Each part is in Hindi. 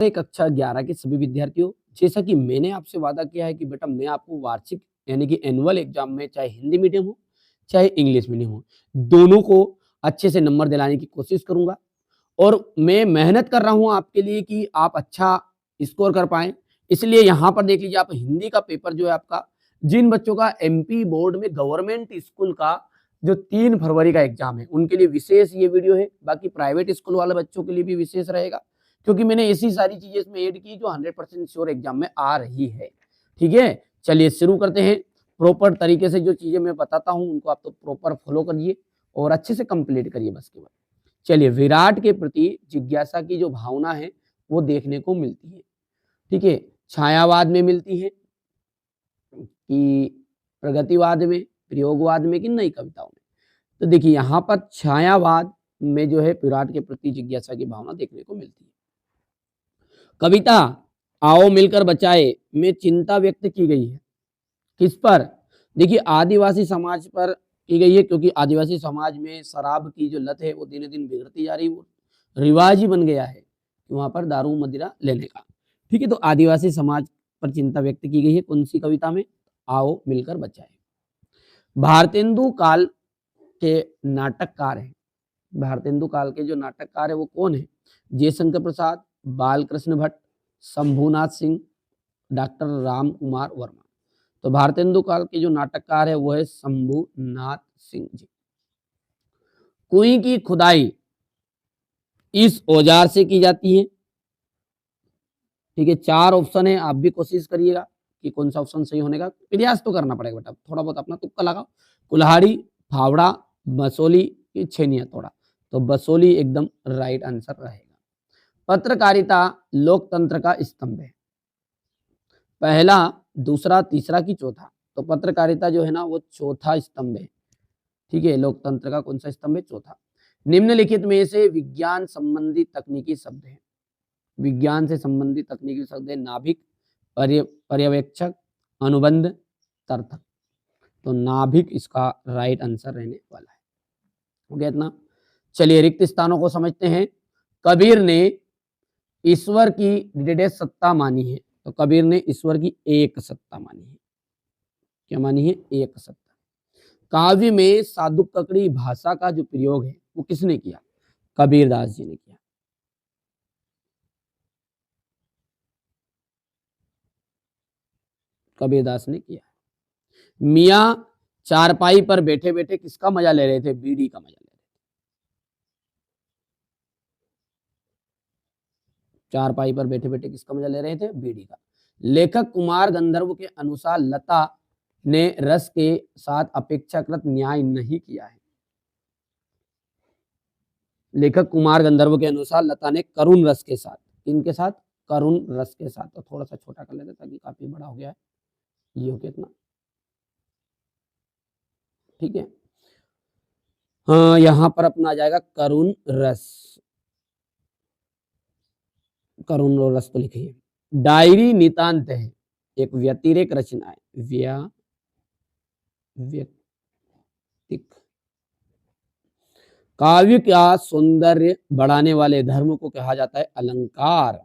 कक्षा 11 के सभी विद्यार्थियों, जैसा कि मैंने आपसे वादा किया है कि बेटा मैं आपको वार्षिक यानी कि एनुअल एग्जाम में चाहे हिंदी मीडियम हो, चाहे इंग्लिश मीडियम हो, दोनों को अच्छे से नंबर दिलाने की कोशिश करूँगा और मैं मेहनत कर रहा हूँ आपके लिए कि आप अच्छा स्कोर कर पाएँ। इसलिए यहाँ पर देख लीजिए आप हिंदी का पेपर जो है आपका, जिन बच्चों का एमपी बोर्ड में गवर्नमेंट स्कूल का जो 3 फरवरी का एग्जाम है, उनके लिए विशेष ये वीडियो है। बाकी प्राइवेट स्कूल वाले बच्चों के लिए भी विशेष रहेगा। क्योंकि मैंने ऐसी सारी चीजें इसमें ऐड की जो 100% श्योर एग्जाम में आ रही है। ठीक है, चलिए शुरू करते हैं। प्रॉपर तरीके से जो चीजें मैं बताता हूं उनको आप तो प्रॉपर फॉलो करिए और अच्छे से कंप्लीट करिए बस केवल। चलिए, विराट के प्रति जिज्ञासा की जो भावना है वो देखने को मिलती है। ठीक है, छायावाद में मिलती है कि प्रगतिवाद में, प्रयोगवाद में कि नई कविताओं में। तो देखिए यहाँ पर छायावाद में जो है विराट के प्रति जिज्ञासा की भावना देखने को मिलती है। कविता आओ मिलकर बचाए में चिंता व्यक्त की गई है। किस पर? देखिए आदिवासी समाज पर की गई है, क्योंकि आदिवासी समाज में शराब की जो लत है वो दिन दिन बिगड़ती जा रही है। वो रिवाज ही बन गया है कि वहां पर दारू मदिरा लेने का। ठीक है, तो आदिवासी समाज पर चिंता व्यक्त की गई है कौन सी कविता में? आओ मिलकर बचाए। भारतेंदु काल के नाटककार है। भारतेंदु काल के जो नाटककार है वो कौन है? जयशंकर प्रसाद, बालकृष्ण भट्ट, शंभुनाथ सिंह, डॉक्टर राम कुमार वर्मा। तो भारतेंदु काल के जो नाटककार है वो है शंभुनाथ सिंह जी। कुएं की खुदाई इस औजार से की जाती है। ठीक है, 4 ऑप्शन है, आप भी कोशिश करिएगा कि कौन सा ऑप्शन सही होने का प्रयास तो करना पड़ेगा बेटा, थोड़ा बहुत अपना तुक्का लगाओ। कुल्हाड़ी, फावड़ा, बसोली की छेनिया तोड़ा। तो बसोली एकदम राइट आंसर रहेगा। पत्रकारिता लोकतंत्र का स्तंभ है। पहला, दूसरा, तीसरा की चौथा? तो पत्रकारिता जो है ना वो चौथा स्तंभ है। ठीक है, लोकतंत्र का कौन सा स्तंभ है? चौथा। निम्नलिखित में से विज्ञान संबंधी तकनीकी शब्द है। विज्ञान से संबंधित तकनीकी शब्द है नाभिक, पर्यवेक्षक, अनुबंध, तर्थक। तो नाभिक इसका राइट आंसर रहने वाला है। हो गया इतना? चलिए रिक्त स्थानों को समझते हैं। कबीर ने ईश्वर की डेढ़ सत्ता मानी है। तो कबीर ने ईश्वर की एक सत्ता मानी है। क्या मानी है? एक सत्ता। काव्य में साधुककड़ी भाषा का जो प्रयोग है वो किसने किया? कबीरदास जी ने किया। कबीरदास ने किया। मियाँ चारपाई पर बैठे बैठे किसका मजा ले रहे थे? बीड़ी का मजा ले रहे थे। चारपाई पर बैठे बैठे किसका मजा ले रहे थे? बीड़ी का। लेखक कुमार गंधर्व के अनुसार लता ने रस के साथ अपेक्षाकृत न्याय नहीं किया है। लेखक कुमार गंधर्व के अनुसार लता ने करुण रस के साथ, किनके साथ? करुण रस के साथ। तो थोड़ा सा छोटा कर लेते ताकि काफी बड़ा हो गया है। ये हो गया इतना। ठीक है, हाँ यहां पर अपना आ जाएगा करुण रस। करुण रस तो लिखिए। डायरी नितांत है एक व्यतिरेक रचना है। व्यक्तिक। काव्य का सौंदर्य बढ़ाने वाले धर्म को कहा जाता है अलंकार।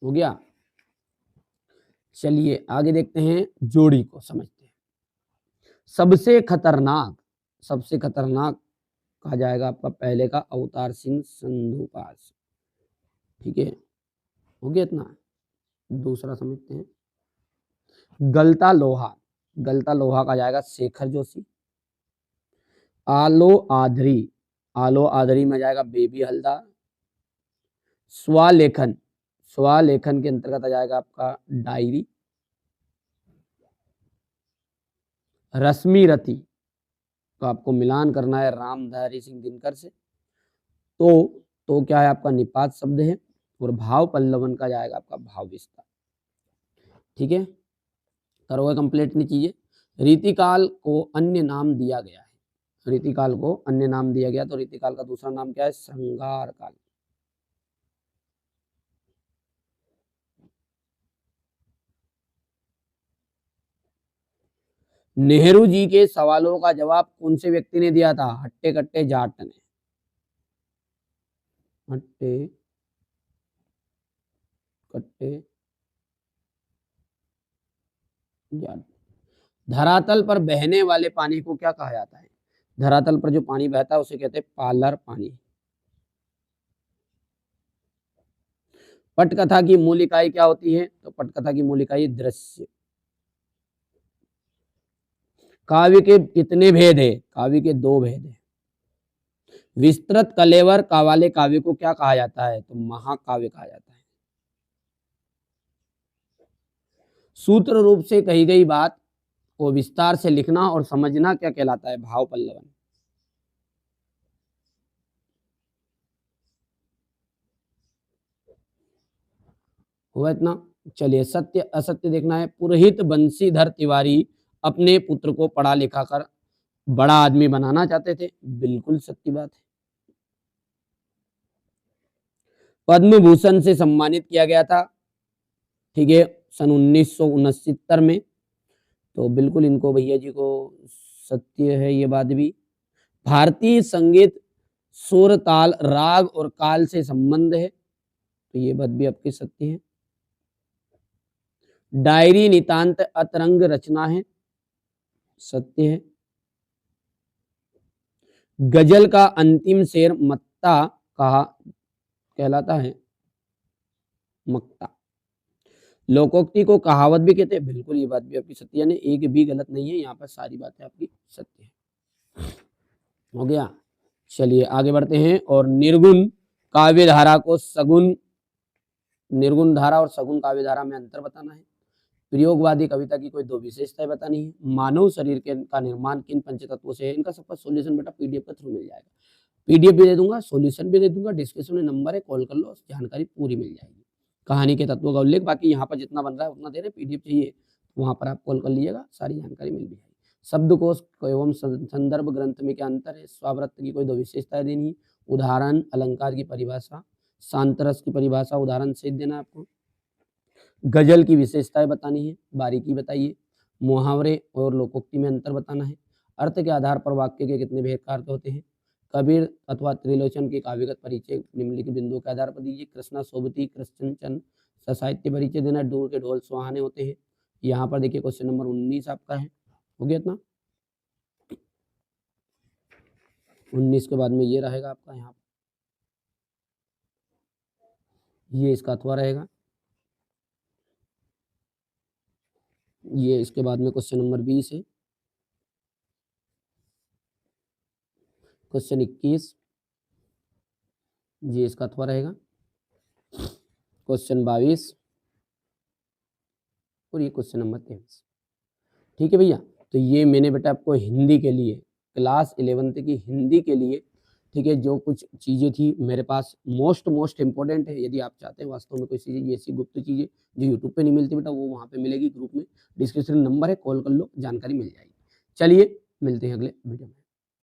हो गया। चलिए आगे देखते हैं, जोड़ी को समझते हैं। सबसे खतरनाक, सबसे खतरनाक कहा जाएगा आपका पहले का अवतार सिंह संधू पास। ठीक है, हो गया इतना। दूसरा समझते हैं, गलता लोहा। गलता लोहा का जाएगा शेखर जोशी। आलो आधरी, आलो आधरी में जाएगा बेबी हल्दार। स्वलेखन, स्वलेखन के अंतर्गत आ जाएगा आपका डायरी। रश्मि रति, तो आपको मिलान करना है रामधारी सिंह दिनकर से। तो क्या है आपका निपात शब्द है। और भाव पल्लवन का जाएगा आपका भाव विस्तार। ठीक है, करोगे कंप्लीट नहीं चीजें। रीतिकाल को अन्य नाम दिया गया है। रीतिकाल को अन्य नाम दिया गया, तो रीतिकाल का दूसरा नाम क्या है? श्रृंगार काल। नेहरू जी के सवालों का जवाब कौन से व्यक्ति ने दिया था? हट्टे कट्टे जाट ने। हट्टे कट्टे जाट। धरातल पर बहने वाले पानी को क्या कहा जाता है? धरातल पर जो पानी बहता है उसे कहते हैं पालर पानी। पटकथा की मूल इकाई क्या होती है? तो पटकथा की मूल इकाई दृश्य। काव्य के कितने भेद है? काव्य के 2 भेद है। विस्तृत कलेवर वाले काव्य को क्या कहा जाता है? तो महाकाव्य कहा जाता है। सूत्र रूप से कही गई बात को विस्तार से लिखना और समझना क्या कहलाता है? भाव पल्लवन। हुआ इतना? चलिए सत्य असत्य देखना है। पुरोहित बंशीधर तिवारी अपने पुत्र को पढ़ा लिखा कर बड़ा आदमी बनाना चाहते थे। बिल्कुल सत्य बात है। पद्म भूषण से सम्मानित किया गया था, ठीक है, सन 1969 में। तो बिल्कुल इनको भैया जी को सत्य है ये बात भी। भारतीय संगीत सुर ताल राग और काल से संबंध है, तो ये बात भी आपकी सत्य है। डायरी नितांत अतरंग रचना है, सत्य है। गजल का अंतिम शेर मत्ता कहा कहलाता है, मक्ता। लोकोक्ति को कहावत भी कहते हैं, बिल्कुल ये बात भी आपकी सत्य है। एक भी गलत नहीं है, यहाँ पर सारी बातें आपकी सत्य है। हो गया। चलिए आगे बढ़ते हैं। और निर्गुण काव्य धारा को सगुण, निर्गुण धारा और सगुण काव्य धारा में अंतर बताना है। प्रयोगवादी कविता की कोई 2 विशेषताएं बतानी है। मानव शरीर के का निर्माण किन पंचतत्वों से है? इनका सबका सॉल्यूशन बेटा पीडीएफ के थ्रू मिल जाएगा। पीडीएफ भी दे दूंगा, सॉल्यूशन भी दे दूंगा, डिस्क्रिप्शन में नंबर है, कॉल कर लो, जानकारी पूरी मिल जाएगी। कहानी के तत्वों का उल्लेख, बाकी यहाँ पर जितना बन रहा है उतना दे रहे। पीडीएफ चाहिए वहाँ पर आप कॉल कर लीजिएगा, सारी जानकारी मिल भी जाएगी। शब्दकोश एवं संदर्भ ग्रंथ में क्या अंतर है? स्वावृत्त की कोई 2 विशेषताएं देनी है। उदाहरण अलंकार की परिभाषा, शांतरस की परिभाषा उदाहरण से देना आपको। गजल की विशेषताएं बतानी है, बारीकी बताइए। मुहावरे और लोकोक्ति में अंतर बताना है। अर्थ के आधार पर वाक्य के कितने भेद का अर्थ होते हैं? कबीर अथवा त्रिलोचन के काव्यगत परिचय निम्नलिखित बिंदुओं के आधार पर दीजिए। कृष्णा सोबती कृष्णचंद साहित्य परिचय देना। दूर के ढोल सुहाने होते हैं। यहाँ पर देखिए क्वेश्चन नंबर 19 आपका है। हो गया इतना? 19 के बाद में ये रहेगा आपका, यहाँ ये इसका अथवा रहेगा। ये इसके बाद में क्वेश्चन नंबर 20 है। क्वेश्चन 21 ये इसका अथवा रहेगा। क्वेश्चन 22 और ये क्वेश्चन नंबर 23। ठीक है भैया, तो ये मैंने बेटा आपको हिंदी के लिए, क्लास 11th की हिंदी के लिए, ठीक है, जो कुछ चीज़ें थी मेरे पास मोस्ट इम्पोर्टेंट है। यदि आप चाहते हैं वास्तव में कोई चीज़ें ऐसी गुप्त चीज़ें जो यूट्यूब पे नहीं मिलती बेटा, वो वहाँ पे मिलेगी ग्रुप में, डिस्क्रिप्शन नंबर है, कॉल कर लो, जानकारी मिल जाएगी। चलिए मिलते हैं अगले वीडियो में।